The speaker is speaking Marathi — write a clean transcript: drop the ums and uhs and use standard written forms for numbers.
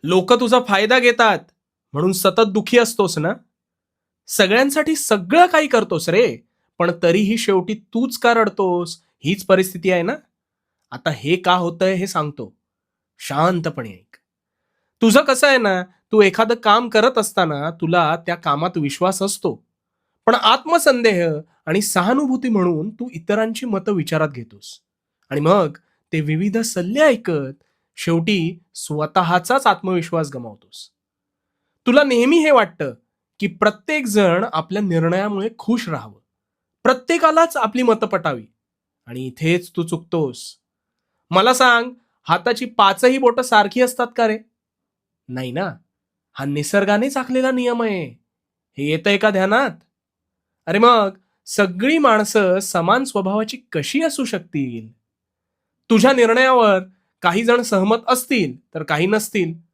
लोक तुझा फायदा घेतात म्हणून सतत दुखी असतोस ना? सगळ्यांसाठी सगळं काही करतोस रे, पण तरीही शेवटी तूच का रडतोस? हीच परिस्थिती आहे ना? आता हे का होतंय हे सांगतो. शांतपणे ऐक. तुझं कसं आहे ना, तू एखादं काम करत असताना तुला त्या कामात विश्वास असतो. पण आत्मसंदेह आणि सहानुभूती म्हणून तू इतरांची मतं विचारात घेतोस. आणि मग ते विविध सल्ले ऐकत शेवटी स्वतःचाच आत्मविश्वास गमावतोस. तुला नेहमी हे वाटतं, की प्रत्येक जण आपल्या निर्णयामुळे खुश राहावं. प्रत्येकालाच आपली मतं पटावी आणि इथेच तू चुकतोस. मला सांग, हाताची 5ही बोटं सारखी असतात का रे? नाही ना. हा निसर्गानेच आखलेला नियम आहे. हे येतंय का ध्यानात? अरे मग सगळी माणसं समान स्वभावाची कशी असू शकतील? तुझ्या निर्णयावर काही जण सहमत असतील, तर काही नसतील.